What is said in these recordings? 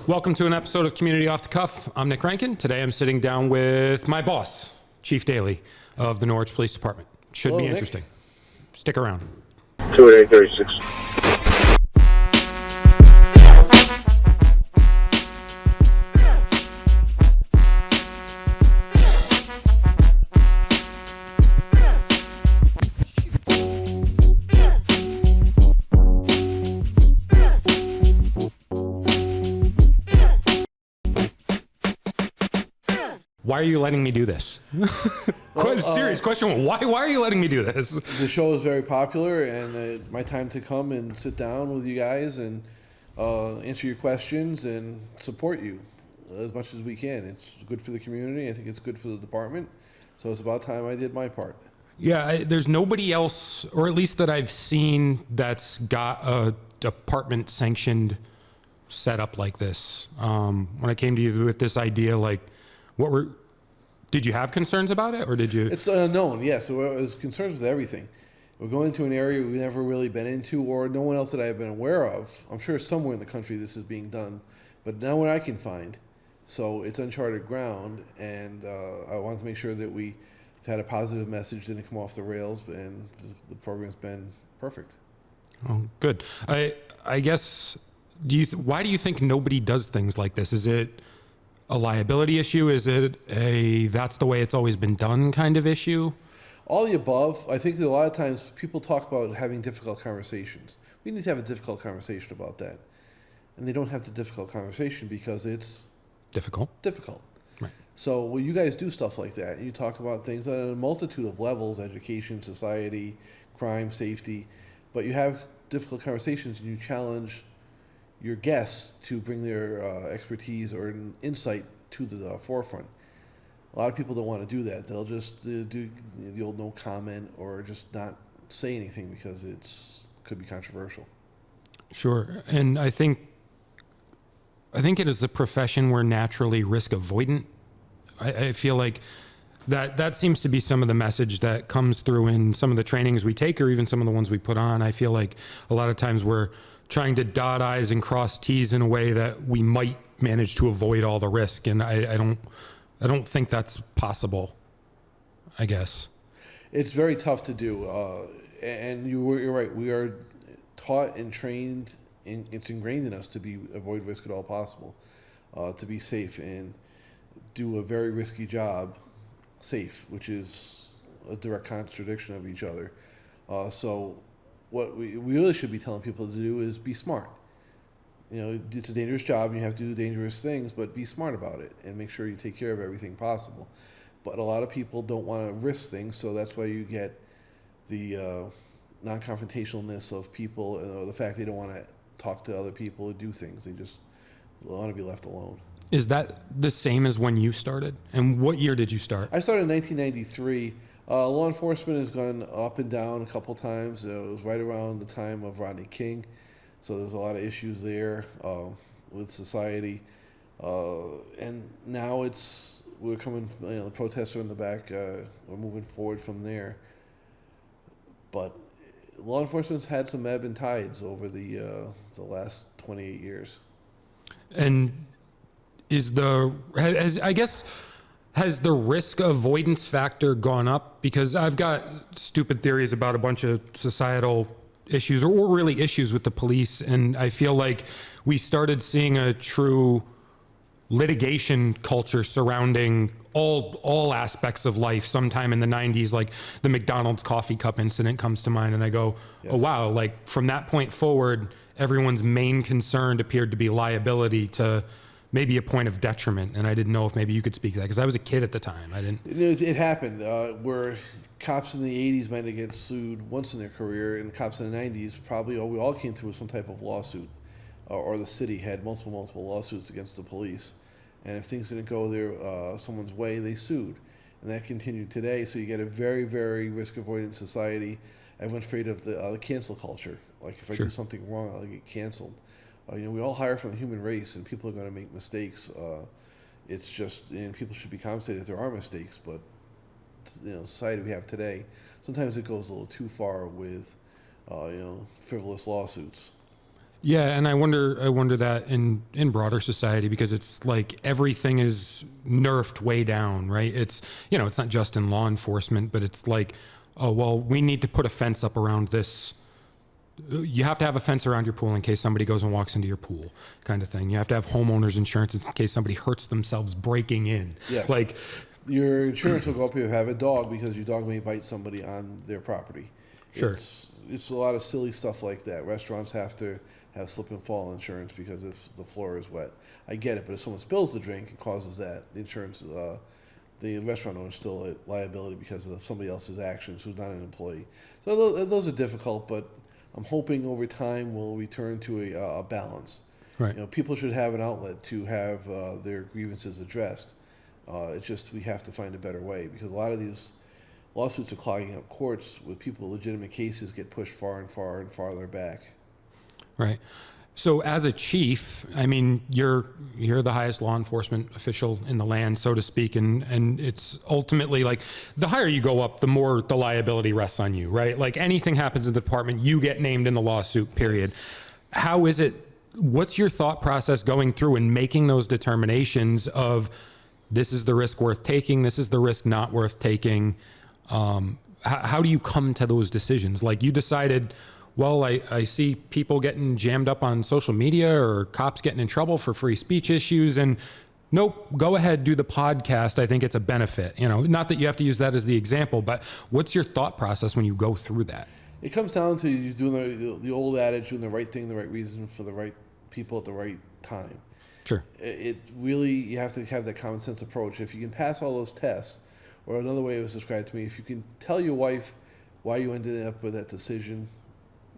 Welcome to an episode of Community Off the Cuff. I'm Nick Rankin. Today I'm sitting down with my boss, Chief Daley of the Norwich Police Department. Should Hello, be Nick. interesting. Stick around. 28836. Why are you letting me do this? Serious question. Why are you letting me do this? The show is very popular, and my time to come and sit down with you guys and answer your questions and support you as much as we can. It's good for the community. I think it's good for the department. So it's about time I did my part. Yeah, there's nobody else, or at least that I've seen, that's got a department-sanctioned setup like this. When I came to you with this idea, like, did you have concerns about it, or did you? It's unknown, yes. So I was concerned with everything. We're going into an area we've never really been into, or no one else that I've been aware of. I'm sure somewhere in the country this is being done, but not what I can find. So it's uncharted ground, and I wanted to make sure that we had a positive message, didn't come off the rails, and the program's been perfect. Oh, good. I guess. Why do you think nobody does things like this? Is it a liability issue? Is it that's the way it's always been done kind of issue? All the above. I think that a lot of times people talk about having difficult conversations. We need to have a difficult conversation about that. And they don't have the difficult conversation because it's Difficult. Right. So when you guys do stuff like that, you talk about things on a multitude of levels, education, society, crime, safety, but you have difficult conversations and you challenge your guests to bring their expertise or an insight to the forefront. A lot of people don't want to do that. They'll just do the old no comment or just not say anything because could be controversial. Sure. And I think it is a profession we're naturally risk avoidant. I feel like that seems to be some of the message that comes through in some of the trainings we take, or even some of the ones we put on. I feel like a lot of times we're trying to dot I's and cross T's in a way that we might manage to avoid all the risk. And I don't think that's possible, I guess. It's very tough to do. And you're right. We are taught and trained, it's ingrained in us to avoid risk at all possible, to be safe and do a very risky job safe, which is a direct contradiction of each other. So what we really should be telling people to do is be smart. You know, it's a dangerous job and you have to do dangerous things, but be smart about it and make sure you take care of everything possible. But a lot of people don't want to risk things, so that's why you get the non-confrontationalness of people, or the fact they don't want to talk to other people or do things. They just want to be left alone. Is that the same as when you started? And what year did you start? I started in 1993. Law enforcement has gone up and down a couple times. It was right around the time of Rodney King, so there's a lot of issues there with society. And now we're coming, the protests are in the back. We're moving forward from there. But law enforcement's had some ebb and tides over the last 28 years. And has the risk avoidance factor gone up? Because I've got stupid theories about a bunch of societal issues, or really issues with the police, and I feel like we started seeing a true litigation culture surrounding all aspects of life sometime in the 90s. Like the McDonald's coffee cup incident comes to mind, and I go, yes. Oh wow, like from that point forward, everyone's main concern appeared to be liability to maybe a point of detriment. And I didn't know if maybe you could speak to that, because I was a kid at the time. I didn't. It happened where cops in the 80s might have get sued once in their career, and the cops in the 90s probably we all came through some type of lawsuit, or the city had multiple lawsuits against the police. And if things didn't go someone's way, they sued. And that continued today. So you get a very, very risk-avoidant society. Everyone's afraid of the cancel culture. Like if I do something wrong, I'll get canceled. We all hire from the human race, and people are going to make mistakes. It's just, and people should be compensated if there are mistakes. But society we have today, sometimes it goes a little too far with, frivolous lawsuits. Yeah, and I wonder that in broader society, because it's like everything is nerfed way down, right? It's, it's not just in law enforcement, but it's like, oh, well, we need to put a fence up around this. You have to have a fence around your pool in case somebody goes and walks into your pool, kind of thing. You have to have homeowners insurance in case somebody hurts themselves breaking in. Yes. Like, your insurance will go up if you have a dog because your dog may bite somebody on their property. Sure. It's a lot of silly stuff like that. Restaurants have to have slip and fall insurance because if the floor is wet. I get it, but if someone spills the drink, it causes that. The insurance, the restaurant owner is still at liability because of somebody else's actions who's not an employee. So those are difficult, but I'm hoping over time we'll return to a balance. right. People should have an outlet to have their grievances addressed. It's just we have to find a better way because a lot of these lawsuits are clogging up courts with people legitimate cases get pushed far and far and farther back. Right. So as a chief, I mean, you're the highest law enforcement official in the land, so to speak, and it's ultimately like the higher you go up, the more the liability rests on you, right? Like anything happens in the department, you get named in the lawsuit, period. How is it, what's your thought process going through and making those determinations of this is the risk worth taking, this is the risk not worth taking? How do you come to those decisions? Like you decided, well, I see people getting jammed up on social media or cops getting in trouble for free speech issues, and nope, go ahead, do the podcast. I think it's a benefit. Not that you have to use that as the example, but what's your thought process when you go through that? It comes down to you doing the old adage, doing the right thing, the right reason for the right people at the right time. Sure. It really, you have to have that common sense approach. If you can pass all those tests, or another way it was described to me, if you can tell your wife why you ended up with that decision,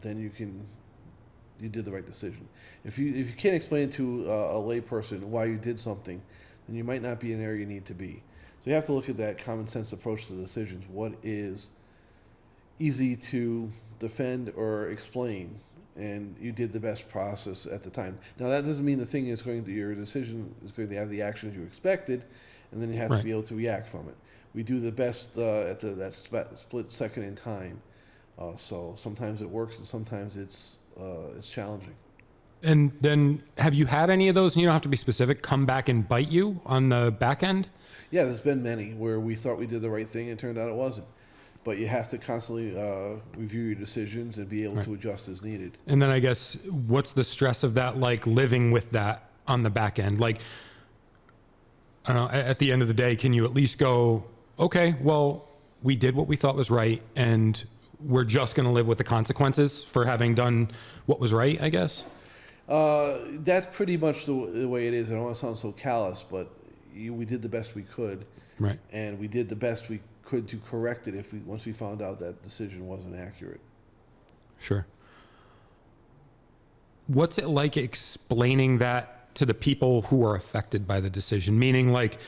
then you did the right decision. If you can't explain to a lay person why you did something, then you might not be in the area you need to be. So you have to look at that common sense approach to the decisions. What is easy to defend or explain, and you did the best process at the time. Now that doesn't mean your decision is going to have the actions you expected, and then you have to be able to react from it. We do the best at that split second in time. So sometimes it works, and sometimes it's challenging. And then have you had any of those, and you don't have to be specific, come back and bite you on the back end? Yeah, there's been many where we thought we did the right thing and it turned out it wasn't. But you have to constantly review your decisions and be able to adjust as needed. And then I guess what's the stress of that, like living with that on the back end? Like, I don't know, at the end of the day, can you at least go, okay, well, we did what we thought was right, and we're just going to live with the consequences for having done what was right, I guess? That's pretty much the way it is. I don't want to sound so callous, but we did the best we could. Right. And we did the best we could to correct it once we found out that decision wasn't accurate. Sure. What's it like explaining that to the people who are affected by the decision? Meaning, like,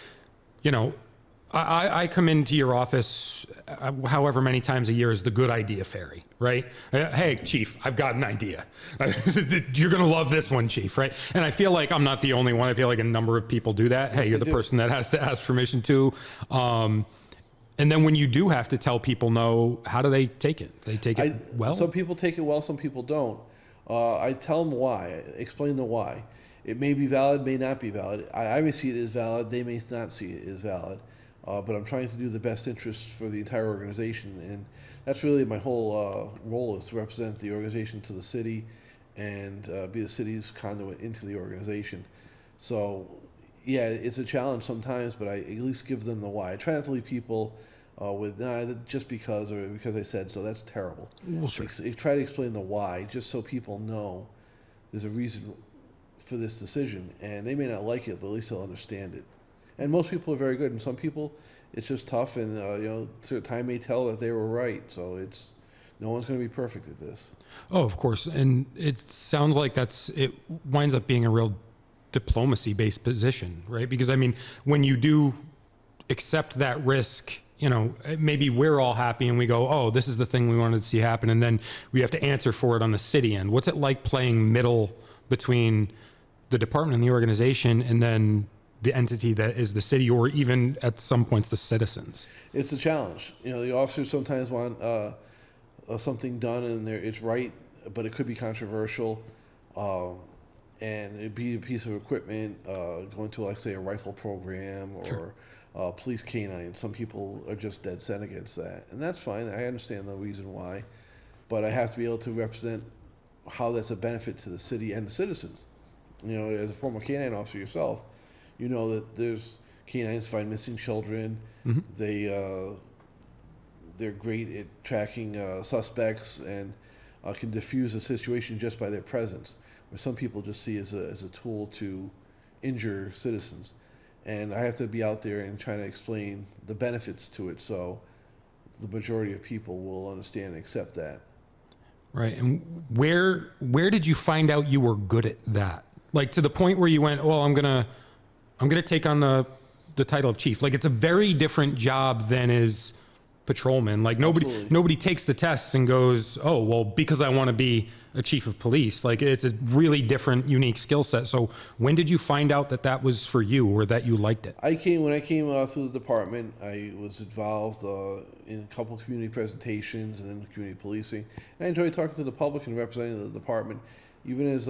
I come into your office however many times a year as the good idea fairy, right? Hey, Chief, I've got an idea. You're going to love this one, Chief, right? And I feel like I'm not the only one. I feel like a number of people do that. Hey, you're the person that has to ask permission to. And then when you do have to tell people no, how do they take it? They take it well? Some people take it well, some people don't. I tell them why, explain the why. It may be valid, may not be valid. I may see it as valid, they may not see it as valid. But I'm trying to do the best interest for the entire organization. And that's really my whole role, is to represent the organization to the city and be the city's conduit into the organization. So, yeah, it's a challenge sometimes, but I at least give them the why. I try not to leave people with just because or because I said so. That's terrible. Well, sure. I try to explain the why, just so people know there's a reason for this decision. And they may not like it, but at least they'll understand it. And most people are very good, and some people, it's just tough, and time may tell that they were right. So no one's going to be perfect at this. Oh, of course, and it sounds like it winds up being a real diplomacy-based position, right? Because I mean, when you do accept that risk, maybe we're all happy and we go, oh, this is the thing we wanted to see happen, and then we have to answer for it on the city end. What's it like playing middle between the department and the organization, and then the entity that is the city, or even at some points the citizens? It's a challenge. The officers sometimes want something done, and it's right, but it could be controversial. and it'd be a piece of equipment going to, like, say, a rifle program or police canine. Some people are just dead set against that, and that's fine. I understand the reason why, but I have to be able to represent how that's a benefit to the city and the citizens. As a former canine officer yourself, you know that there's canines find missing children. Mm-hmm. They're great at tracking suspects and can diffuse a situation just by their presence, where some people just see as a tool to injure citizens. And I have to be out there and trying to explain the benefits to it, so the majority of people will understand and accept that. Right. And where did you find out you were good at that? Like, to the point where you went, well, I'm gonna take on the title of chief. Like, it's a very different job than is patrolman. Like, nobody takes the tests and goes, oh, well, because I want to be a chief of police. Like, it's a really different, unique skill set. So when did you find out that that was for you, or that you liked it? When I came through the department, I was involved in a couple of community presentations and then community policing. And I enjoyed talking to the public and representing the department, even as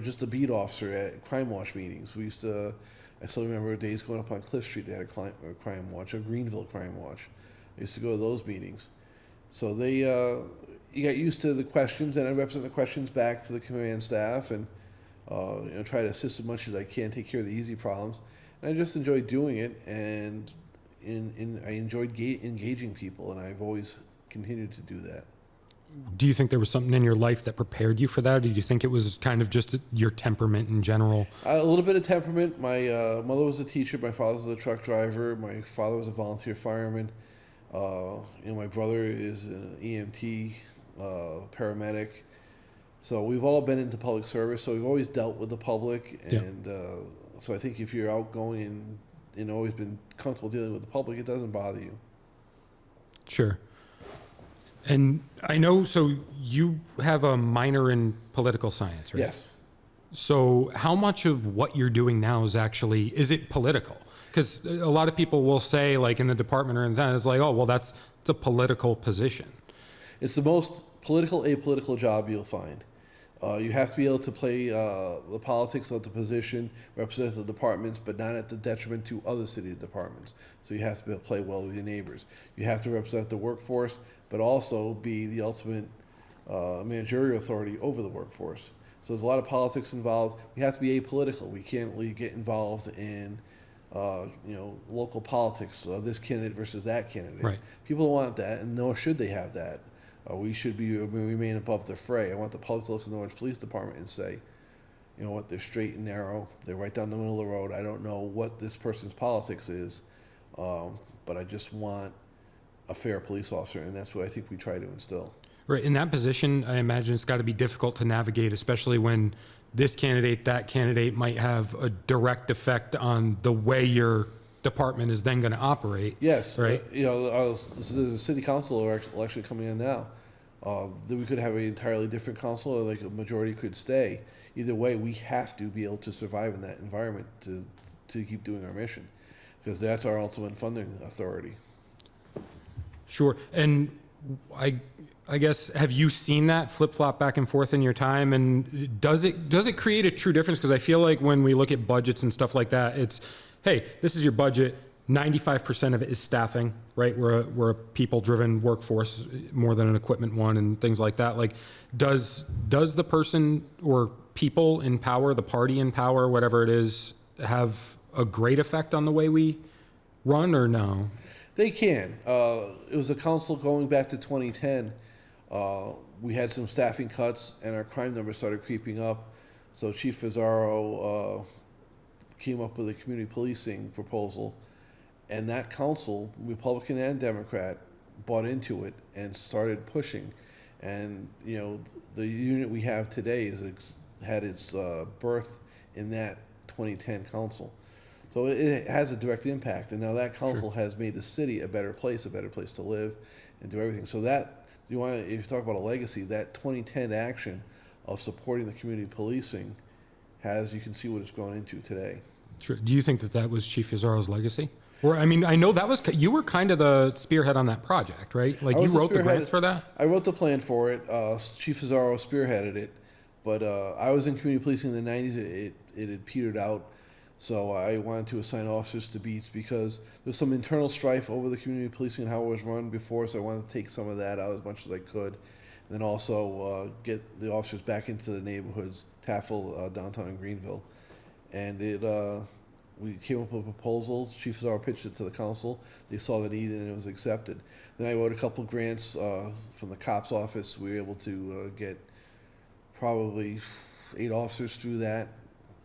just a beat officer at crime watch meetings. I still remember days going up on Cliff Street. They had a crime watch, a Greenville crime watch. I used to go to those meetings. So you got used to the questions, and I represent the questions back to the command staff, and try to assist as much as I can, take care of the easy problems. And I just enjoyed doing it, and I enjoyed engaging people, and I've always continued to do that. Do you think there was something in your life that prepared you for that? Or do you think it was kind of just your temperament in general? A little bit of temperament. My mother was a teacher. My father was a truck driver. My father was a volunteer fireman. My brother is an EMT, paramedic. So we've all been into public service. So we've always dealt with the public. And so I think if you're outgoing and always been comfortable dealing with the public, it doesn't bother you. Sure. And I know, so you have a minor in political science, right? Yes. So how much of what you're doing now is it political? Because a lot of people will say, like, in the department or in that, it's like, oh, well, it's a political position. It's the most apolitical job you'll find. You have to be able to play the politics of the position, represent the departments, but not at the detriment to other city departments. So you have to be able to play well with your neighbors. You have to represent the workforce, but also be the ultimate managerial authority over the workforce. So there's a lot of politics involved. We have to be apolitical. We can't really get involved in local politics, this candidate versus that candidate. Right. People want that, and nor should they have that. We should remain above the fray. I want the public to look at the Norwich Police Department and say, you know what, they're straight and narrow. They're right down the middle of the road. I don't know what this person's politics is, but I just want a fair police officer, and that's what I think we try to instill. Right. In that position, I imagine it's got to be difficult to navigate, especially when this candidate, that candidate might have a direct effect on the way your department is then going to operate. Yes. Right. There's a city council election coming in now. Then we could have an entirely different council, or like a majority could stay. Either way, we have to be able to survive in that environment to keep doing our mission, because that's our ultimate funding authority. Sure. And I guess, have you seen that flip-flop back and forth in your time? And does it create a true difference? Because I feel like when we look at budgets and stuff like that, it's, hey, this is your budget. 95% of it is staffing, right? We're a people-driven workforce more than an equipment one, and things like that. Like, does the person or people in power, the party in power, whatever it is, have a great effect on the way we run, or no? They can. It was a council going back to 2010. We had some staffing cuts, and our crime numbers started creeping up. So Chief Fazaro came up with a community policing proposal, and that council, Republican and Democrat, bought into it and started pushing. And the unit we have today had its birth in that 2010 council. So it has a direct impact, and now that council has made the city a better place to live and do everything. So that, if you talk about a legacy, that 2010 action of supporting the community policing you can see what it's grown into today. Sure. Do you think that was Chief Fazzaro's legacy? Or, I mean, I know you were kind of the spearhead on that project, right? Like, you wrote the grants for that? I wrote the plan for it. Chief Fazaro spearheaded it. But I was in community policing in the 90s. It had petered out. So I wanted to assign officers to beats because there's some internal strife over the community policing and how it was run before. So I wanted to take some of that out as much as I could. And then also get the officers back into the neighborhoods, Taffel, downtown in Greenville. And we came up with a proposal. Chief Czar pitched it to the council. They saw the need and it was accepted. Then I wrote a couple of grants from the cops office. We were able to get probably 8 officers through that,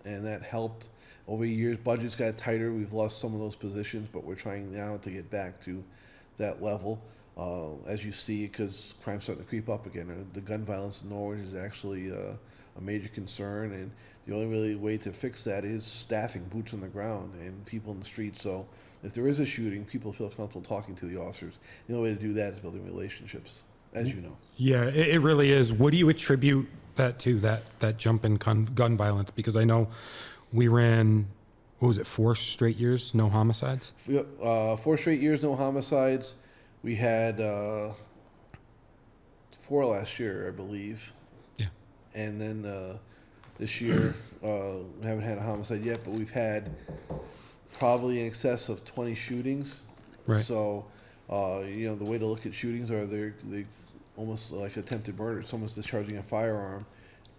and that helped. Over the years, budgets got tighter. We've lost some of those positions, but we're trying now to get back to that level. As you see, because crime's starting to creep up again. The gun violence in Norwich is actually a major concern, and the only really way to fix that is staffing, boots on the ground, and people in the streets. So if there is a shooting, people feel comfortable talking to the officers. The only way to do that is building relationships, as you know. Yeah, it really is. What do you attribute that to, that jump in gun violence? Because I know we ran, what was it, 4 straight years, no homicides? 4 straight years, no homicides. We had 4 last year, I believe. Yeah. And then this year, we haven't had a homicide yet, but we've had probably in excess of 20 shootings. Right. So, the way to look at shootings are they almost like attempted murder. Someone's discharging a firearm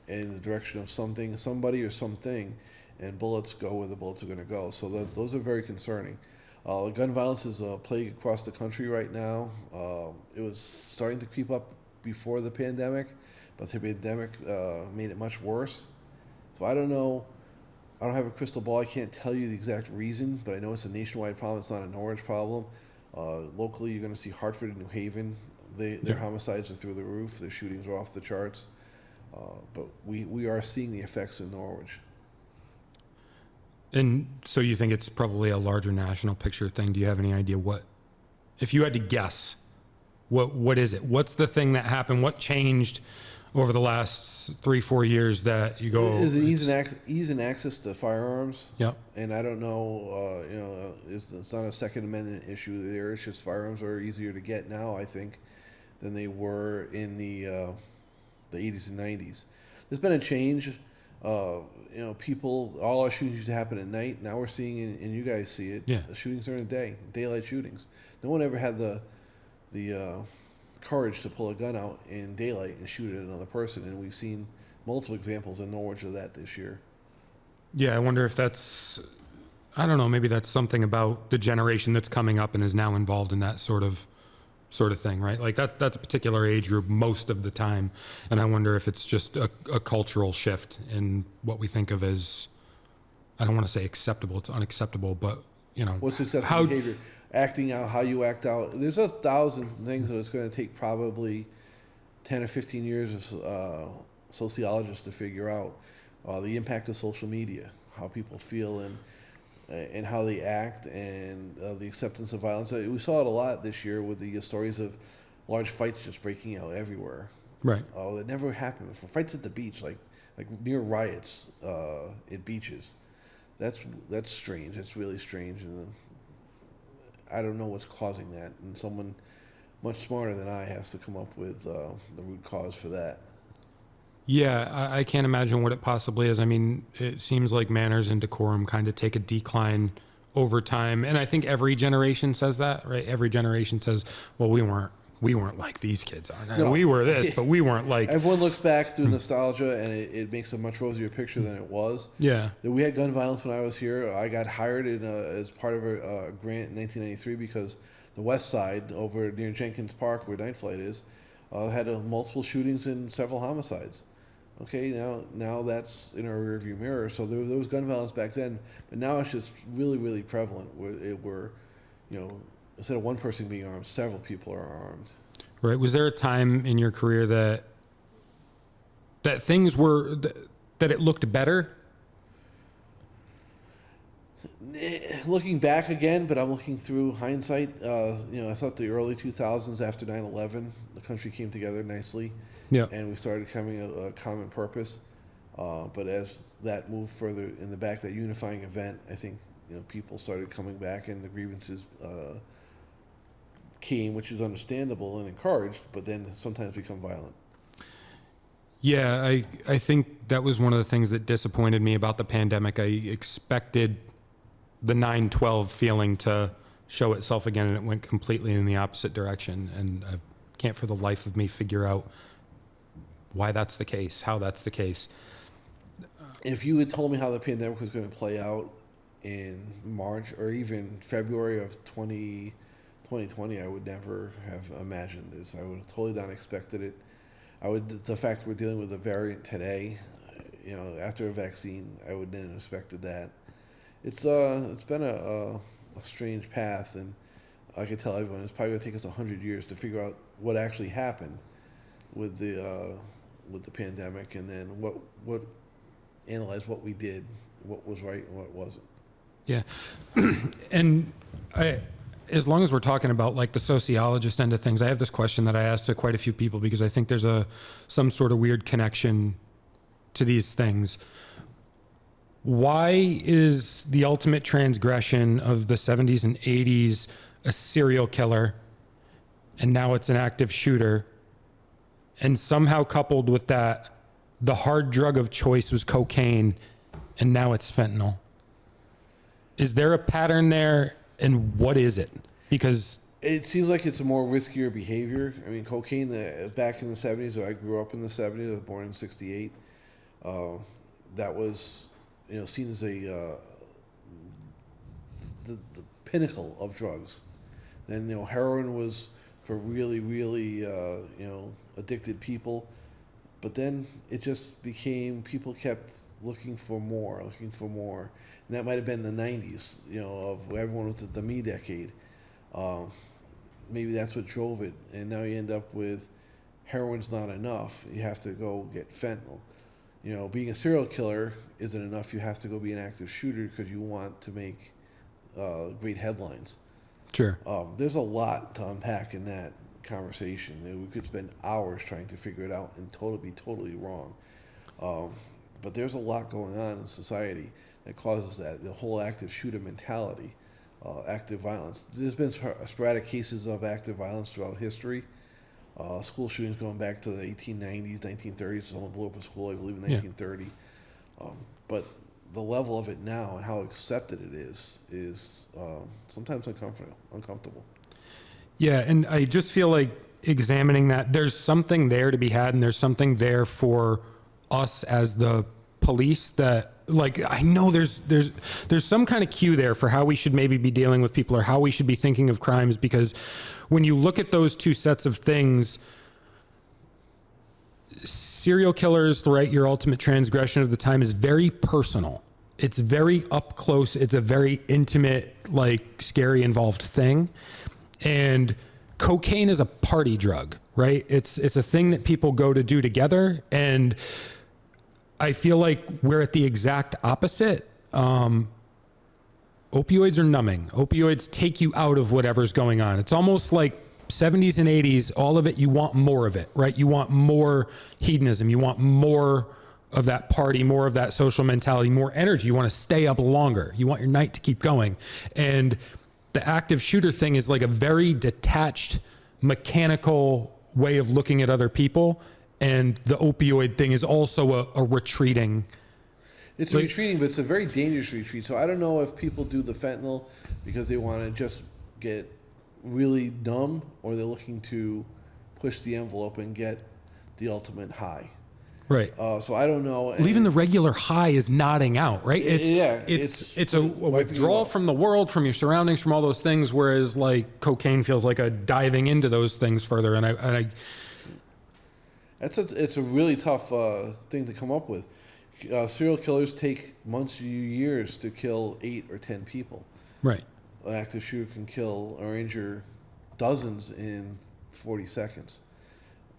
in the direction of somebody or something, and bullets go where the bullets are going to go. So those are very concerning. Gun violence is a plague across the country right now. It was starting to creep up before the pandemic, but the pandemic made it much worse. So I don't know. I don't have a crystal ball. I can't tell you the exact reason, but I know it's a nationwide problem. It's not a Norwich problem. Locally, you're going to see Hartford and New Haven. Their homicides are through the roof. Their shootings are off the charts. But we are seeing the effects in Norwich. And so you think it's probably a larger national picture thing? Do you have any idea what, if you had to guess, what is it? What's the thing that happened? What changed over the last 3-4 years that you go? Is it ease in access to firearms? Yeah. And I don't know, it's not a Second Amendment issue there. It's just firearms are easier to get now, I think, than they were in the 80s and 90s. There's been a change. All our shootings used to happen at night. Now we're seeing, and you guys see it, yeah, the shootings during the day, daylight shootings. No one ever had the courage to pull a gun out in daylight and shoot at another person, and we've seen multiple examples in Norwich of that this year. Yeah, I wonder if that's, I don't know, maybe that's something about the generation that's coming up and is now involved in that sort of thing, right? Like that's a particular age group most of the time, and I wonder if it's just a cultural shift in what we think of as, I don't want to say acceptable, it's unacceptable, but what's acceptable behavior? Acting out how you act out. There's 1,000 things that it's going to take probably 10 or 15 years of sociologists to figure out. The impact of social media, how people feel and how they act, and the acceptance of violence. We saw it a lot this year with the stories of large fights just breaking out everywhere. Right. Oh, that never happened before. Fights at the beach, like near riots at beaches. That's strange. That's really strange, and I don't know what's causing that. And someone much smarter than I has to come up with the root cause for that. Yeah, I can't imagine what it possibly is. I mean, it seems like manners and decorum kind of take a decline over time, and I think every generation says that, right? Every generation says, "Well, we weren't like these kids are. No. We were this, but we weren't like." Everyone looks back through nostalgia, and it makes a much rosier picture than it was. Yeah, we had gun violence when I was here. I got hired as part of a grant in 1993 because the West Side over near Jenkins Park, where Night Flight is, had multiple shootings and several homicides. Okay, now that's in our rearview mirror. So there was gun violence back then, but now it's just really, really prevalent. Where instead of one person being armed, several people are armed. Right. Was there a time in your career that things were that it looked better? Looking back again, but I'm looking through hindsight. I thought the early 2000s after 9/11, the country came together nicely. Yeah. And we started becoming a common purpose. But as that moved further in the back, that unifying event, I think people started coming back, and the grievances came, which is understandable and encouraged, but then sometimes become violent. Yeah, I think that was one of the things that disappointed me about the pandemic. I expected the 9/12 feeling to show itself again, and it went completely in the opposite direction. And I can't for the life of me figure out why that's the case, how that's the case. If you had told me how the pandemic was going to play out in March or even February of 2020, I would never have imagined this. I would have totally not expected it. The fact we're dealing with a variant today, after a vaccine, I wouldn't have expected that. It's been a strange path, and I can tell everyone it's probably going to take us 100 years to figure out what actually happened with the pandemic, and then what analyze what we did, what was right and what wasn't. Yeah. And as long as we're talking about like the sociologist end of things, I have this question that I asked to quite a few people because I think there's some sort of weird connection to these things. Why is the ultimate transgression of the 70s and 80s a serial killer, and now it's an active shooter, and somehow coupled with that, the hard drug of choice was cocaine, and now it's fentanyl? Is there a pattern there, and what is it? Because it seems like it's a more riskier behavior. I mean, cocaine back in the 70s, I grew up in the 70s, I was born in 68. That was, seen as the pinnacle of drugs. Then, heroin was for really, really, addicted people. But then it just became, people kept looking for more. And that might have been the 90s, of everyone was at the me decade. Maybe that's what drove it. And now you end up with heroin's not enough. You have to go get fentanyl. Being a serial killer isn't enough. You have to go be an active shooter because you want to make great headlines. Sure. There's a lot to unpack in that conversation. We could spend hours trying to figure it out and be totally wrong. But there's a lot going on in society that causes that, the whole active shooter mentality, active violence. There's been sporadic cases of active violence throughout history. School shootings going back to the 1890s, 1930s. Someone blew up a school, I believe, in 1930. But the level of it now and how accepted it is sometimes uncomfortable. Yeah, and I just feel like examining that, there's something there to be had, and there's something there for us as the police that, like, I know there's some kind of cue there for how we should maybe be dealing with people or how we should be thinking of crimes, because when you look at those two sets of things, serial killers, right, your ultimate transgression of the time is very personal. It's very up close. It's a very intimate, like, scary, involved thing. And cocaine is a party drug, right? It's a thing that people go to do together. And I feel like we're at the exact opposite. Opioids are numbing. Opioids take you out of whatever's going on. It's almost like 70s and 80s, all of it, you want more of it, right? You want more hedonism. You want more of that party, more of that social mentality, more energy. You want to stay up longer. You want your night to keep going. And the active shooter thing is like a very detached, mechanical way of looking at other people. And the opioid thing is also a retreating. It's retreating, but it's a very dangerous retreat. So I don't know if people do the fentanyl because they want to just get really dumb, or they're looking to push the envelope and get the ultimate high. Right. So I don't know. Well, even the regular high is nodding out, right? It's a withdrawal from the world, from your surroundings, from all those things. Whereas like cocaine feels like a diving into those things further. And I it's a really tough thing to come up with. Serial killers take months to years to kill 8 or 10 people. Right. An active shooter can kill or injure dozens in 40 seconds.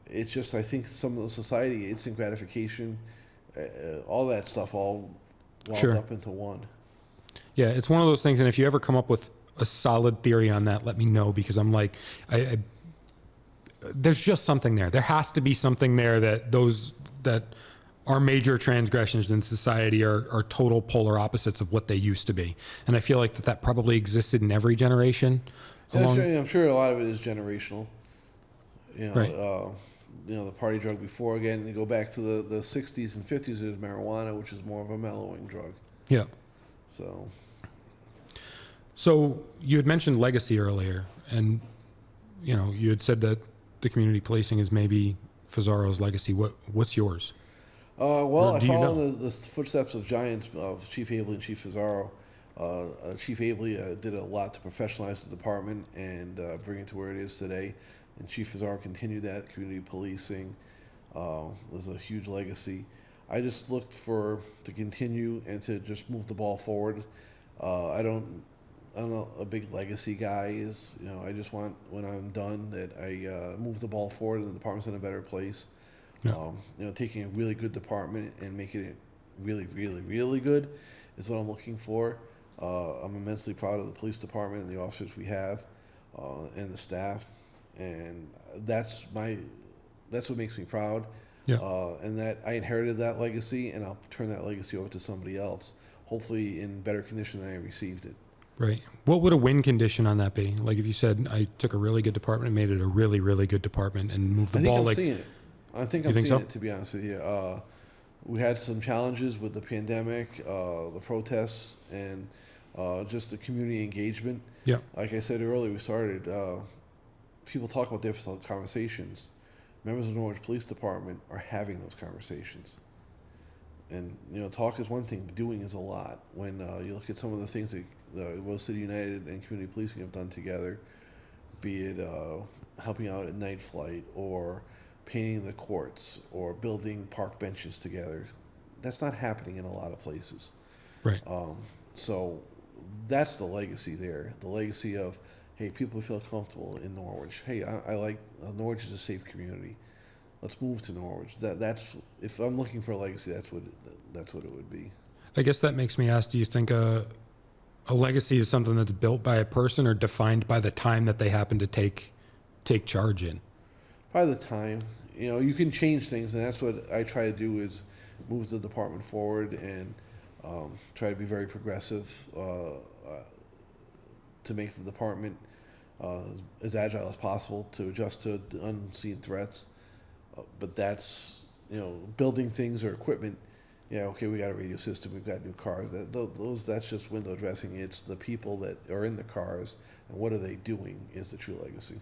It's just, I think some of the society, instant gratification, all that stuff all walled up into one. Yeah, it's one of those things. And if you ever come up with a solid theory on that, let me know, because I'm like, there's just something there. There has to be something there that our major transgressions in society are total polar opposites of what they used to be. And I feel like that probably existed in every generation. I'm sure a lot of it is generational. Right. the party drug before. Again, you go back to the 60s and 50s, there's marijuana, which is more of a mellowing drug. Yeah. So, So you had mentioned legacy earlier, and you had said that the community policing is maybe Fazzaro's legacy. What's yours? well, Or I do you follow know? in the footsteps of giants of Chief Abley and Chief Fazzaro. Chief Abley did a lot to professionalize the department and bring it to where it is today. And Chief Fazzaro continued that community policing. There's a huge legacy. I just looked to continue and to just move the ball forward. I'm not a big legacy guy. I just want when I'm done that I move the ball forward and the department's in a better place. Yeah. Taking a really good department and making it really, really, really good is what I'm looking for. I'm immensely proud of the police department and the officers we have, and the staff, and that's what makes me proud. Yeah. And that I inherited that legacy, and I'll turn that legacy over to somebody else, hopefully in better condition than I received it. Right. What would a win condition on that be? Like if you said I took a really good department and made it a really, really good department and moved the I think ball I'm like seeing it. I think You I'm think seeing so? it, to be honest with you. We had some challenges with the pandemic, the protests, and just the community engagement. Yeah. Like I said earlier, we started, people talk about difficult conversations. Members of the Norwich Police Department are having those conversations. And, talk is one thing, but doing is a lot. When you look at some of the things that Rose City United and community policing have done together, be it helping out at night flight or painting the courts or building park benches together, that's not happening in a lot of places. right. So that's the legacy there. The legacy of, hey, people feel comfortable in Norwich. Hey, I like Norwich is a safe community. Let's move to Norwich. That's if I'm looking for a legacy, that's what it would be. I guess that makes me ask, do you think a legacy is something that's built by a person or defined by the time that they happen to take charge in? By the time, you can change things, and that's what I try to do is move the department forward and try to be very progressive to make the department as agile as possible to adjust to unseen threats. But that's, building things or equipment. Yeah, okay, we got a radio system, we've got new cars. That's just window dressing. It's the people that are in the cars and what are they doing is the true legacy.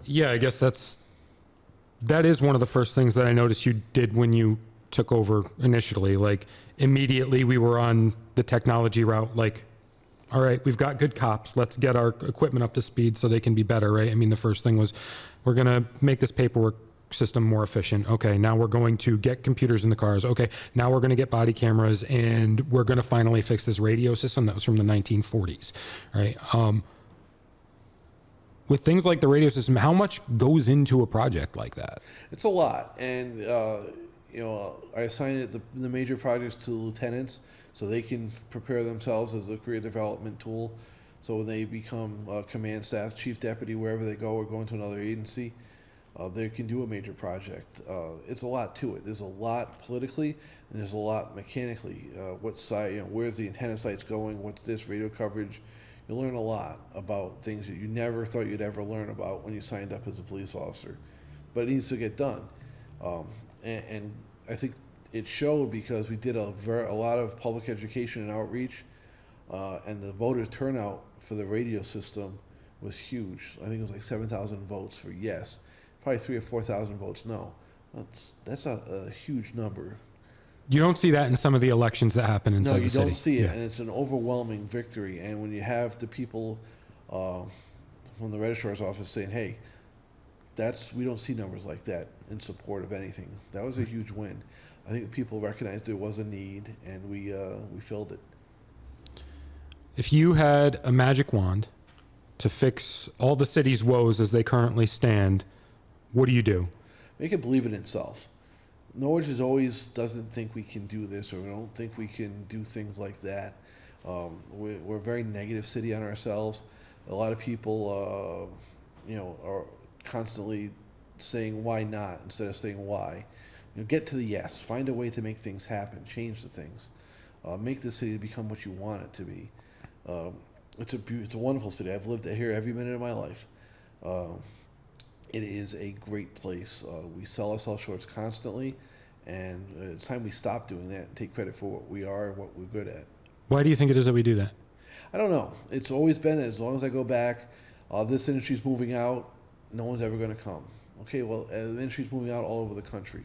Yeah, I guess that is one of the first things that I noticed you did when you took over initially. Like immediately we were on the technology route. Like, all right, we've got good cops. Let's get our equipment up to speed so they can be better, right? I mean, the first thing was we're going to make this paperwork system more efficient. Okay, now we're going to get computers in the cars. Okay, now we're going to get body cameras, and we're going to finally fix this radio system that was from the 1940s, right? With things like the radio system, how much goes into a project like that? It's a lot, and I assign the major projects to lieutenants so they can prepare themselves as a career development tool. So when they become command staff, chief deputy, wherever they go or go into another agency, they can do a major project. It's a lot to it. There's a lot politically, and there's a lot mechanically. What side, where's the antenna sites going? What's this radio coverage? You learn a lot about things that you never thought you'd ever learn about when you signed up as a police officer. But it needs to get done. And I think it showed because we did a lot of public education and outreach, and the voter turnout for the radio system was huge. I think it was like 7,000 votes for yes, probably 3,000 or 4,000 votes no. That's a huge number. You don't see that in some of the elections that happen inside the city. No, you don't see it, Yeah. and it's an overwhelming victory. And when you have the people from the registrar's office saying, "Hey, we don't see numbers like that in support of anything," that was a huge win. I think the people recognized there was a need, and we filled it. If you had a magic wand to fix all the city's woes as they currently stand, what do you do? Make it believe in itself. Norwich always doesn't think we can do this, or we don't think we can do things like that. We're a very negative city on ourselves. A lot of people, are constantly saying why not instead of saying why. Get to the yes. Find a way to make things happen. Change the things. Make the city become what you want it to be. It's a wonderful city. I've lived here every minute of my life. It is a great place. We sell ourselves short constantly, and it's time we stop doing that and take credit for what we are and what we're good at. Why do you think it is that we do that? I don't know. It's always been, as long as I go back, this industry's moving out, no one's ever going to come. Okay, well, the industry's moving out all over the country.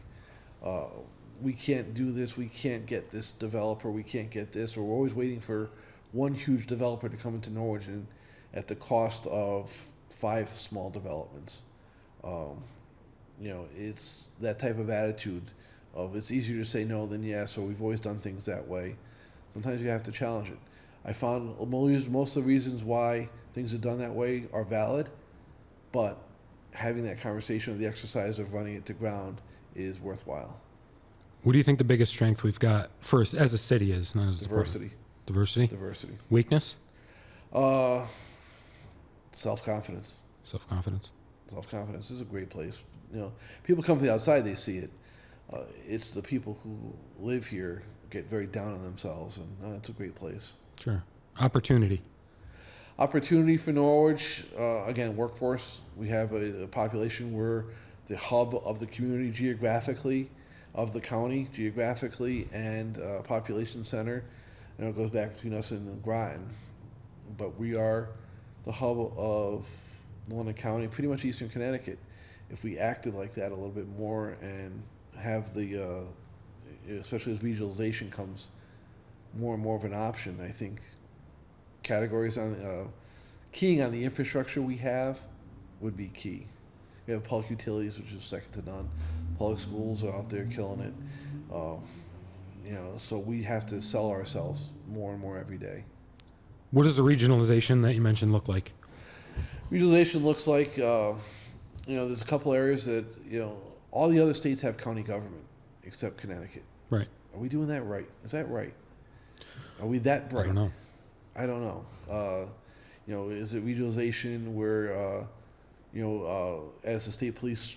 We can't do this, we can't get this developer, we can't get this, or we're always waiting for one huge developer to come into Norwich and at the cost of 5 small developments. It's that type of attitude of it's easier to say no than yes, or we've always done things that way. Sometimes you have to challenge it. I found most of the reasons why things are done that way are valid, but having that conversation or the exercise of running it to ground is worthwhile. What do you think the biggest strength we've got first as a city is, not as a Diversity. Diversity? Diversity. Weakness? Self-confidence. Self-confidence. Self-confidence is a great place. People come from the outside, they see it. It's the people who live here get very down on themselves, and it's a great place. Sure. Opportunity. Opportunity for Norwich, again, workforce. We have a population. We're the hub of the community geographically, of the county geographically, and population center. It goes back between us and Groton. But we are the hub of London County, pretty much Eastern Connecticut. If we acted like that a little bit more and have the, especially as regionalization comes more and more of an option, I think categories on keying on the infrastructure we have would be key. We have public utilities, which is second to none. Public schools are out there killing it. So we have to sell ourselves more and more every day. What does the regionalization that you mentioned look like? Regionalization looks like, there's a couple areas that, all the other states have county government except Connecticut. Right. Are we doing that right? Is that right? Are we that bright? I don't know. Is it regionalization where, as the state police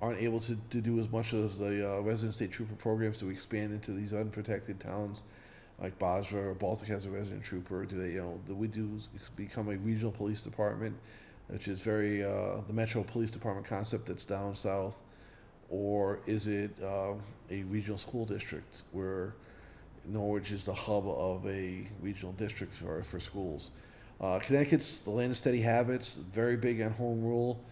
aren't able to do as much as the resident state trooper programs, do we expand into these unprotected towns like Basra or Baltic has a resident trooper? Do they, do we become a regional police department, which is very the Metro Police Department concept that's down south? Or is it a regional school district where Norwich is the hub of a regional district for schools? Connecticut's the land of steady habits, very big on home rule.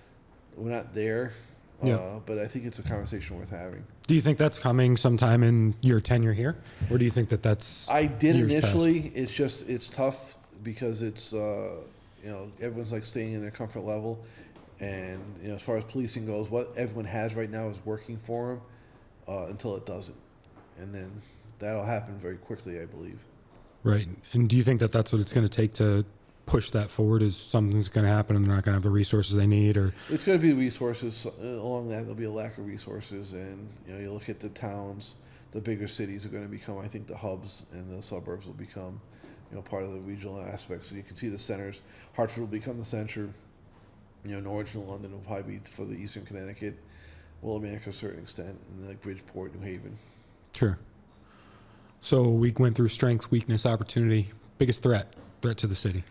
We're not there, but I think it's a conversation worth having. Do you think that's coming sometime in your tenure here? Or do you think that that's I did years initially. past? It's tough because it's, everyone's like staying in their comfort level. And, as far as policing goes, what everyone has right now is working for them until it doesn't. And then that'll happen very quickly, I believe. Right. And do you think that that's what it's going to take to push that forward? Is something's going to happen and they're not going to have the resources they need? Or it's going to be resources. Along that, there'll be a lack of resources. And, you look at the towns, the bigger cities are going to become, I think, the hubs, and the suburbs will become, part of the regional aspect. So you can see the centers. Hartford will become the center. Norwich and London will probably be for the Eastern Connecticut, Willimantic to a certain extent, and like Bridgeport, New Haven. Sure. So we went through strength, weakness, opportunity. Biggest threat to the city?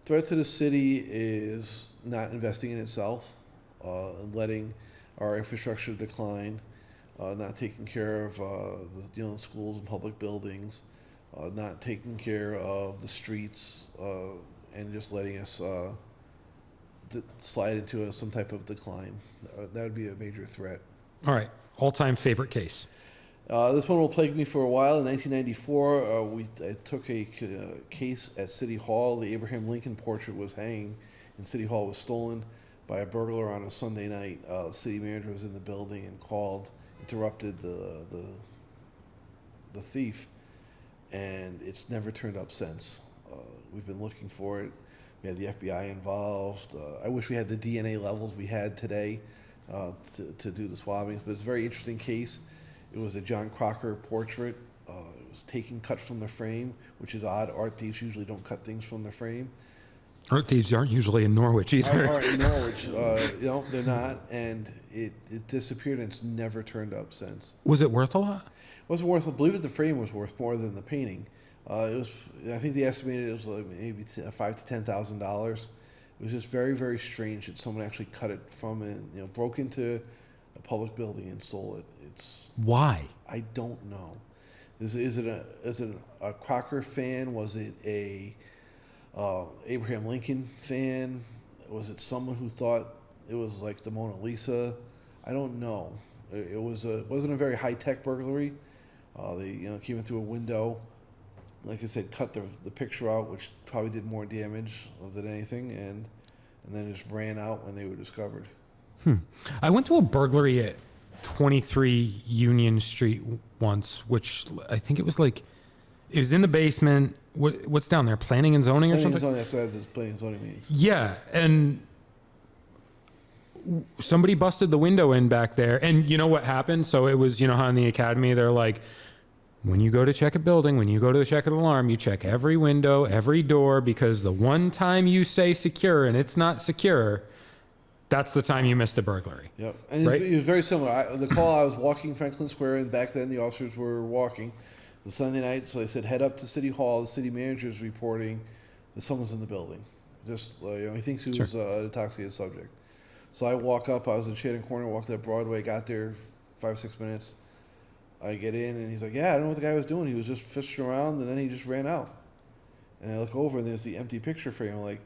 Threat to the city is not investing in itself, and letting our infrastructure decline, not taking care of the schools and public buildings, not taking care of the streets, and just letting us slide into some type of decline. That would be a major threat. All right. All-time favorite case? This one will plague me for a while. In 1994, I took a case at City Hall. The Abraham Lincoln portrait was hanging in City Hall. Was stolen by a burglar on a Sunday night. The city manager was in the building and called, interrupted the thief, and it's never turned up since. We've been looking for it. We had the FBI involved. I wish we had the DNA levels we had today to do the swabbings, but it's a very interesting case. It was a John Crocker portrait. It was taken, cut from the frame, which is odd. Art thieves usually don't cut things from the frame. Art thieves aren't usually in Norwich either. Art in Norwich, they're not, and it disappeared, and it's never turned up since. Was it worth a lot? It wasn't worth. I believe that the frame was worth more than the painting. It was. I think they estimated it was like maybe $5,000 to $10,000, It was just very, very strange that someone actually cut it from it, broke into a public building and stole it. Why? I don't know. Is it a Crocker fan? Was it a Abraham Lincoln fan? Was it someone who thought it was like the Mona Lisa? I don't know. It wasn't a very high tech burglary. They came in through a window. Like I said, cut the picture out, which probably did more damage than anything, and then just ran out when they were discovered. I went to a burglary at 23 Union Street once, which I think it was in the basement. What's down there? Planning and zoning or something? Planning and zoning. That's why the planning and zoning meetings. Yeah, and somebody busted the window in back there, and you know what happened? So it was, how in the academy they're like, when you go to check a building, when you go to check an alarm, you check every window, every door, because the one time you say secure and it's not secure, that's the time you missed a burglary. Yep, and right? it was very similar. The call, I was walking Franklin Square, and back then the officers were walking. It was Sunday night, so they said, head up to City Hall. The city manager's reporting that someone's in the building. Just, he thinks he was an intoxicated subject. So I walk up. I was in Shading Corner, walked up Broadway, got there 5-6 minutes. I get in, and he's like, yeah, I don't know what the guy was doing. He was just fishing around, and then he just ran out. And I look over, and there's the empty picture frame. I'm like,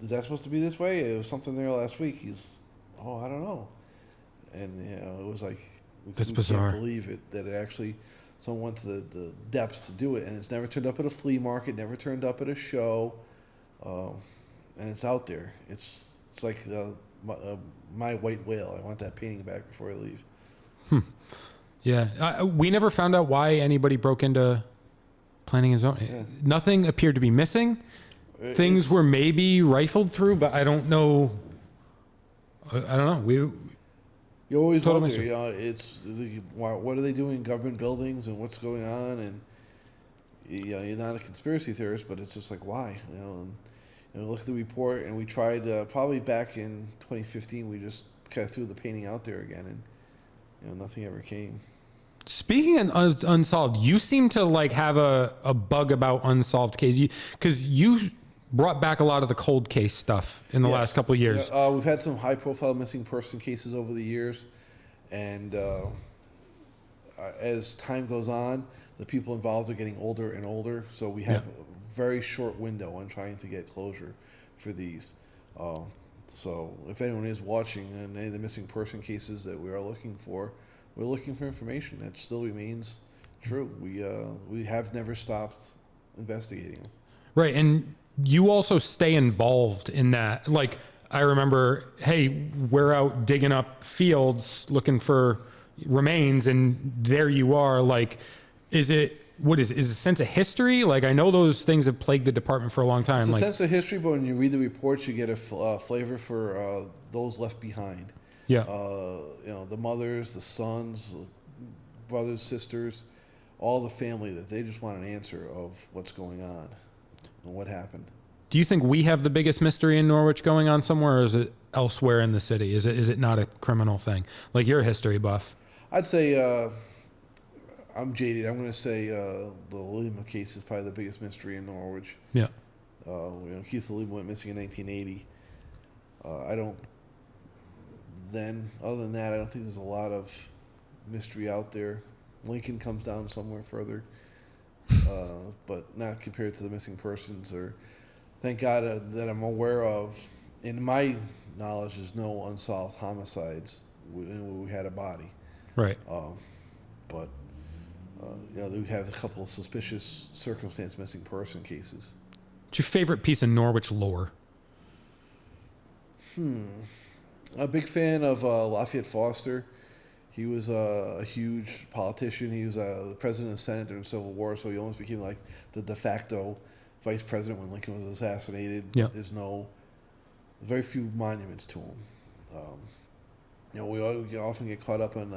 is that supposed to be this way? It was something there last week. I don't know. And, it was like, That's we bizarre. can't believe it, that it actually, someone went to the depths to do it. And it's never turned up at a flea market, never turned up at a show. And it's out there. It's like my white whale. I want that painting back before I leave. Yeah, we never found out why anybody broke into planning and zoning. Yeah. Nothing appeared to be missing. Things were maybe rifled through, but I don't know. I don't know. You always Total wonder, mystery. what are they doing in government buildings and what's going on? And you're not a conspiracy theorist, but it's just like, why? Look at the report, and we tried probably back in 2015. We just kind of threw the painting out there again, and nothing ever came. Speaking of unsolved, you seem to have a bug about unsolved cases because you brought back a lot of the cold case stuff in the last couple of years. Yeah, we've had some high-profile missing person cases over the years, and as time goes on, the people involved are getting older and older. So we have a very short window on trying to get closure for these. So if anyone is watching and any of the missing person cases that we are looking for, we're looking for information. That still remains true. We have never stopped investigating them. Right, and you also stay involved in that. I remember, hey, we're out digging up fields looking for remains, and there you are. Is it a sense of history? I know those things have plagued the department for a long time. It's a sense of history, but when you read the reports, you get a flavor for those left behind. Yeah. The mothers, the sons, brothers, sisters, all the family, that they just want an answer of what's going on and what happened. Do you think we have the biggest mystery in Norwich going on somewhere, or is it elsewhere in the city? Is it not a criminal thing? You're a history buff. I'd say I'm jaded. I'm going to say the Lima case is probably the biggest mystery in Norwich. Yeah. Keith Lima went missing in 1980. Other than that, I don't think there's a lot of mystery out there. Lincoln comes down somewhere further, but not compared to the missing persons. Or thank God that I'm aware of. In my knowledge, there's no unsolved homicides where we had a body. Right. But we have a couple of suspicious circumstance missing person cases. What's your favorite piece of Norwich lore? A big fan of Lafayette Foster. He was a huge politician. He was the president of the Senate during the Civil War, so he almost became like the de facto vice president when Lincoln was assassinated. Yeah. There's very few monuments to him. We often get caught up in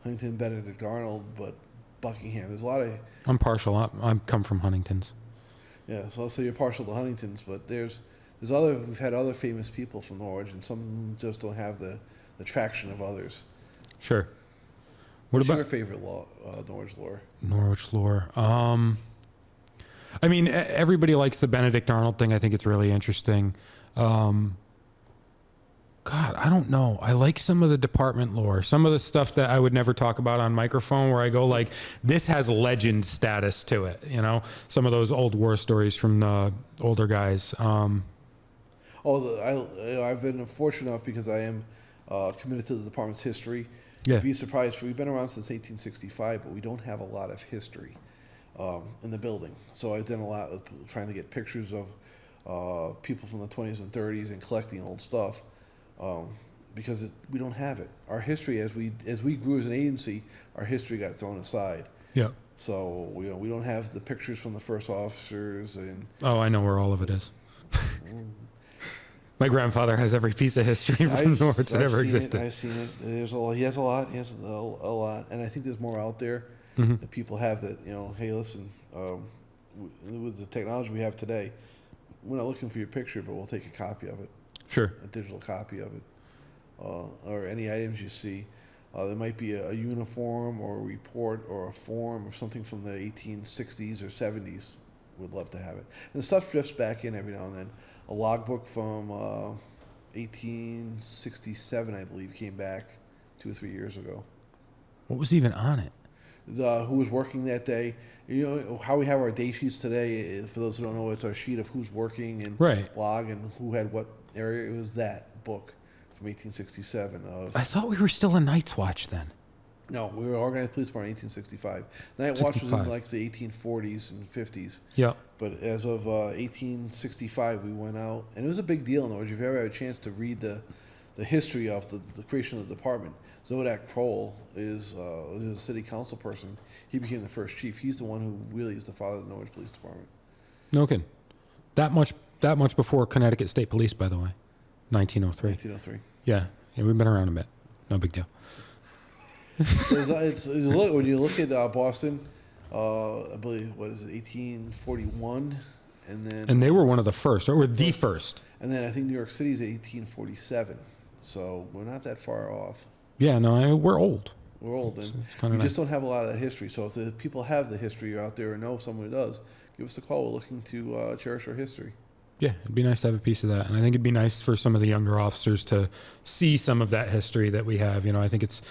Huntington, Benedict Arnold, but Buckingham. There's a lot of. I'm partial. I come from Huntington's. Yeah, so I'll say you're partial to Huntington's, but we've had other famous people from Norwich, and some just don't have the traction of others. Sure. What's your favorite Norwich lore? Norwich lore. I mean, everybody likes the Benedict Arnold thing. I think it's really interesting. God, I don't know. I like some of the department lore, some of the stuff that I would never talk about on microphone, where I go like, this has legend status to it. You know, some of those old war stories from the older guys. I've been fortunate enough because I am committed to the department's history. Yeah. You'd be surprised. We've been around since 1865, but we don't have a lot of history in the building. So I've done a lot of trying to get pictures of people from the 20s and 30s and collecting old stuff. Because we don't have it. Our history, as we grew as an agency, our history got thrown aside. Yeah. So we don't have the pictures from the first officers and. Oh, I know where all of it is. My grandfather has every piece of history from Norwich that ever existed. I've seen it. There's a lot. He has a lot. He has a lot, and I think there's more out there that people have. That hey, listen, with the technology we have today, we're not looking for your picture, but we'll take a copy of it. Sure. A digital copy of it, or any items you see. There might be a uniform or a report or a form or something from the 1860s or 70s. We'd love to have it. And the stuff drifts back in every now and then. A logbook from 1867, I believe, came back 2 or 3 years ago. What was even on it? Who was working that day. You know how we have our day sheets today. For those who don't know, it's our sheet of who's working and log and who had what area. It was that book from 1867. I thought we were still a Night's Watch then. No, we were organized police department in 1865. Night Watch was in like the 1840s and 50s. Yeah. But as of 1865, we went out, and it was a big deal in Norwich. If you ever had a chance to read the history of the creation of the department, Zodak Kroll is a city council person. He became the first chief. He's the one who really is the father of the Norwich Police Department. No kidding. That much before Connecticut State Police, by the way. 1903. 1903. Yeah, we've been around a bit. No big deal. When you look at Boston, I believe, what is it, 1841, and they were one of the first, or the first. And then I think New York City is 1847, so we're not that far off. Yeah, no, we're old. We're old, and we just don't have a lot of that history. So if the people have the history out there or know someone who does, give us a call. We're looking to cherish our history. Yeah, it'd be nice to have a piece of that, and I think it'd be nice for some of the younger officers to see some of that history that we have. I think it's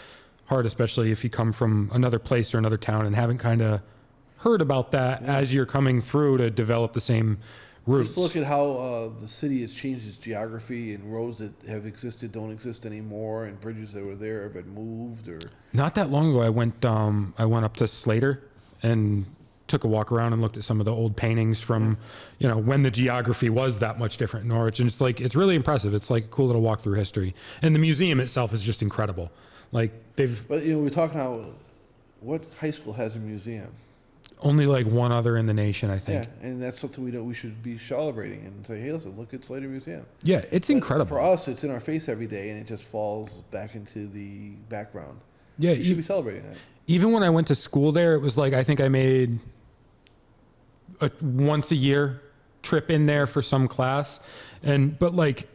hard, especially if you come from another place or another town and haven't kind of heard about that as you're coming through to develop the same roots. Just look at how the city has changed its geography, and roads that have existed don't exist anymore, and bridges that were there have been moved. Or not that long ago, I went up to Slater and took a walk around and looked at some of the old paintings from when the geography was that much different in Norwich, and it's really impressive. It's like a cool little walk through history, and the museum itself is just incredible. But we're talking about what high school has a museum? Only like one other in the nation, I think. Yeah, and that's something we should be celebrating and say, hey, listen, look at Slater Museum. Yeah, it's incredible. For us, it's in our face every day, and it just falls back into the background. Yeah, you should be celebrating that. Even when I went to school there, it was like I think I made a once a year trip in there for some class, but like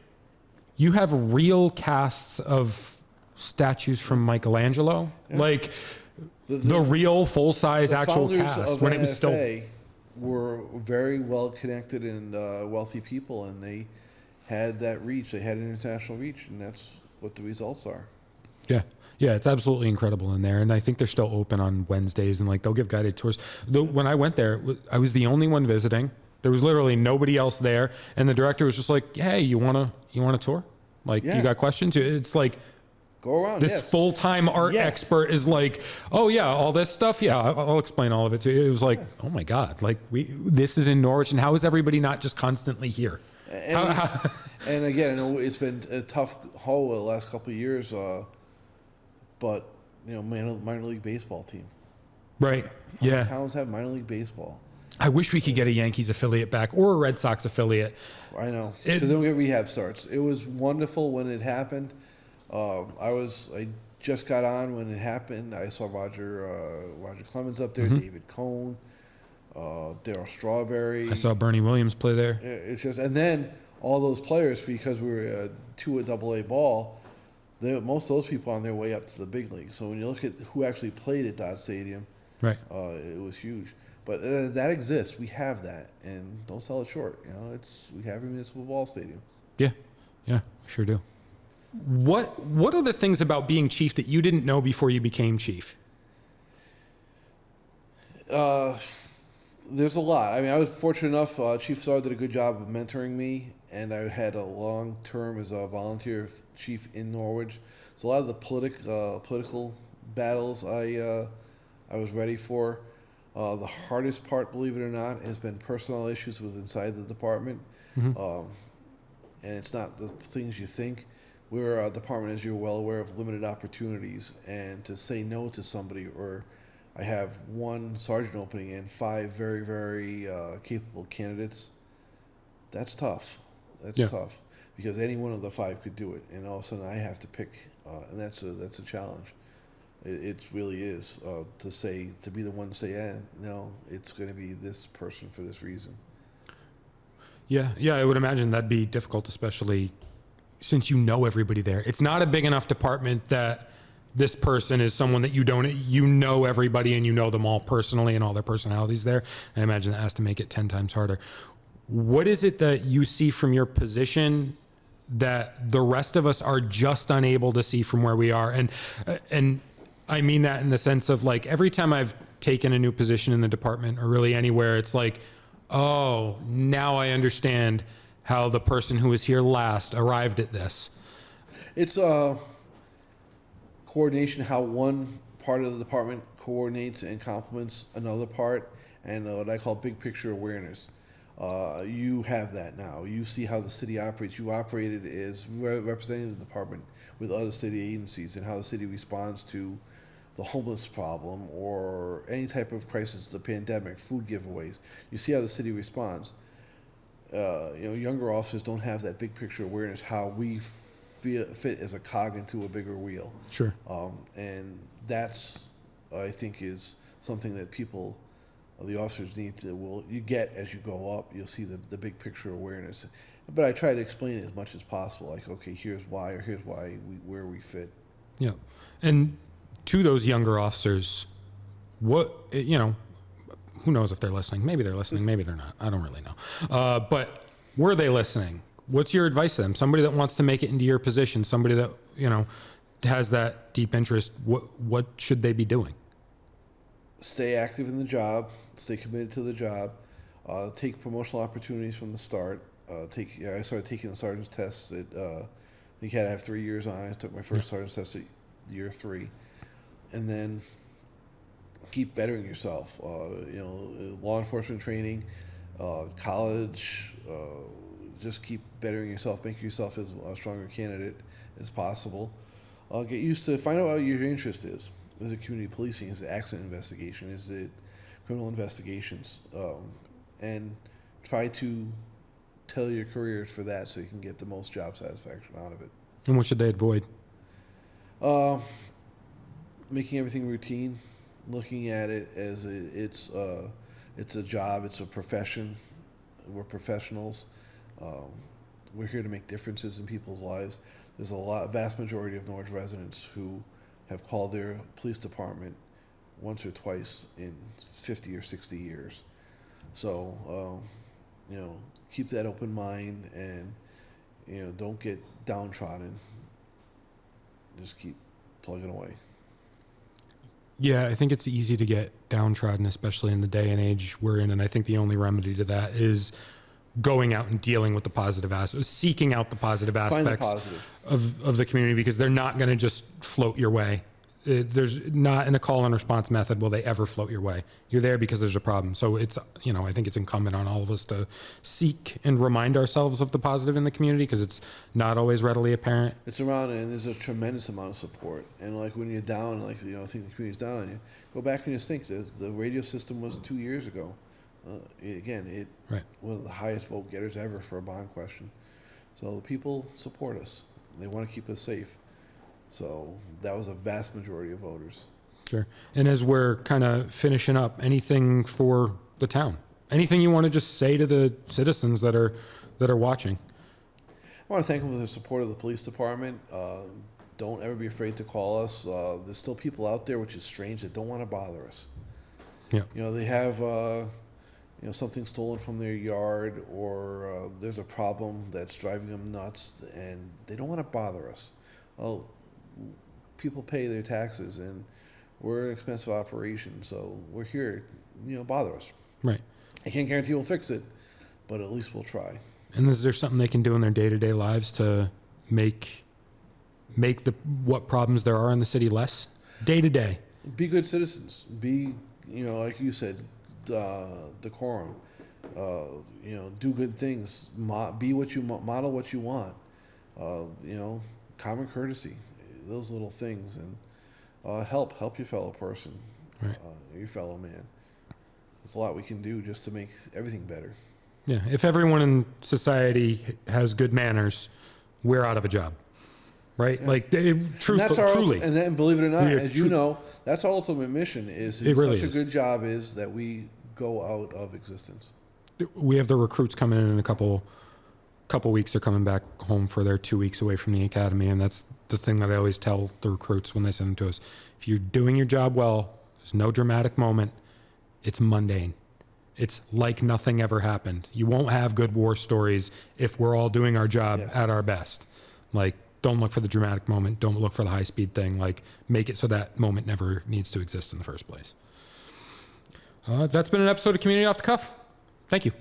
you have real casts of statues from Michelangelo, like the real full-size actual cast when it was still were very well connected and wealthy people, and they had that reach. They had international reach, and that's what the results are. Yeah, it's absolutely incredible in there, and I think they're still open on Wednesdays, and like they'll give guided tours. When I went there, I was the only one visiting. There was literally nobody else there, and the director was just like, "Hey, you want a tour? Like, you got questions?" It's like, go around. This full-time art expert is like, "Oh yeah, all this stuff. Yeah, I'll explain all of it to you." It was like, "Oh my God, like this is in Norwich, and how is everybody not just constantly here?" And again, I know it's been a tough haul the last couple of years, but minor league baseball team. Right. How many towns have minor league baseball? I wish we could get a Yankees affiliate back or a Red Sox affiliate. I know, because then we get rehab starts. It was wonderful when it happened. I just got on when it happened. I saw Roger Clemens up there, David Cohn, Darryl Strawberry. I saw Bernie Williams play there. It's just, and then all those players, because we were two at AA ball, most of those people on their way up to the big league. So when you look at who actually played at Dodge Stadium, right, it was huge. But that exists. We have that, and don't sell it short. We have a municipal ball stadium. Yeah, yeah, I sure do. What are the things about being chief that you didn't know before you became chief? There's a lot. I mean, I was fortunate enough. Chief Czar did a good job of mentoring me, and I had a long term as a volunteer chief in Norwich. So a lot of the political battles I was ready for. The hardest part, believe it or not, has been personnel issues with inside the department. And it's not the things you think. We're a department, as you're well aware, of limited opportunities, and to say no to somebody, or I have one sergeant opening and 5 very, very capable candidates. That's tough. That's tough because any one of the 5 could do it, and all of a sudden I have to pick, and that's a challenge. It really is to be the one to say, no, it's going to be this person for this reason. Yeah, I would imagine that'd be difficult, especially since you know everybody there. It's not a big enough department that this person is someone that you know everybody and you know them all personally and all their personalities there. I imagine that has to make it 10 times harder. What is it that you see from your position that the rest of us are just unable to see from where we are? And I mean that in the sense of, like, every time I've taken a new position in the department or really anywhere, it's like, oh, now I understand how the person who was here last arrived at this. It's coordination, how one part of the department coordinates and complements another part, and what I call big picture awareness. You have that now. You see how the city operates. You operated as representing the department with other city agencies and how the city responds to the homeless problem or any type of crisis, the pandemic, food giveaways. You see how the city responds. Younger officers don't have that big picture awareness, how we fit as a cog into a bigger wheel. Sure. And that's, I think, is something that people, the officers need to, you get as you go up. You'll see the big picture awareness. But I try to explain it as much as possible. Like, okay, here's why, or here's where we fit. Yeah. And to those younger officers, who knows if they're listening? Maybe they're listening, maybe they're not. I don't really know. But were they listening? What's your advice to them? Somebody that wants to make it into your position, somebody that, has that deep interest, what should they be doing? Stay active in the job, stay committed to the job, take promotional opportunities from the start. I started taking the sergeant's tests at, I think you had to have 3 years on. I took my first sergeant's test at year 3. And then keep bettering yourself. Law enforcement training, college, just keep bettering yourself, make yourself as a stronger candidate as possible. Get used to, find out what your interest is. Is it community policing? Is it accident investigation? Is it criminal investigations? And try to tailor your career for that so you can get the most job satisfaction out of it. And what should they avoid? Making everything routine, looking at it as it's a job, it's a profession. We're professionals. We're here to make differences in people's lives. There's a vast majority of Norwich residents who have called their police department once or twice in 50 or 60 years. So, keep that open mind and, don't get downtrodden. Just keep plugging away. Yeah, I think it's easy to get downtrodden, especially in the day and age we're in. And I think the only remedy to that is going out and dealing with the positive aspects, seeking out the positive aspects of the community, because they're not going to just float your way. There's not, in a call and response method will they ever float your way. You're there because there's a problem. So it's, I think it's incumbent on all of us to seek and remind ourselves of the positive in the community, because it's not always readily apparent. It's around, and there's a tremendous amount of support. And like when you're down, I think the community's down on you, go back and just think, the radio system was 2 years ago. It one of the highest vote getters ever for a bond question. So the people support us. They want to keep us safe. So that was a vast majority of voters. Sure. And as we're kind of finishing up, anything for the town? Anything you want to just say to the citizens that are watching? I want to thank them for the support of the police department. Don't ever be afraid to call us. There's still people out there, which is strange, that don't want to bother us. Yeah. They have something stolen from their yard, or there's a problem that's driving them nuts, and they don't want to bother us. Well, people pay their taxes, and we're an expensive operation, so we're here. Bother us. Right. I can't guarantee we'll fix it, but at least we'll try. And is there something they can do in their day-to-day lives to make what problems there are in the city less? Day to day. Be good citizens. Be, like you said, decorum. Do good things. Be what you model what you want. Common courtesy. Those little things, and help your fellow person, Right. Your fellow man. There's a lot we can do just to make everything better. Yeah. If everyone in society has good manners, we're out of a job. Right? Yeah. Like, And that's truly. and then, believe it or not, Yeah, as you know, that's our ultimate mission. It really such is. a good job is that we go out of existence. We have the recruits coming in a couple weeks. They're coming back home for their 2 weeks away from the academy, and that's the thing that I always tell the recruits when they send them to us. If you're doing your job well, there's no dramatic moment. It's mundane. It's like nothing ever happened. You won't have good war stories if we're all doing our job Yes. at our best. Like, don't look for the dramatic moment. Don't look for the high-speed thing. Like, make it so that moment never needs to exist in the first place. That's been an episode of Community Off the Cuff. Thank you.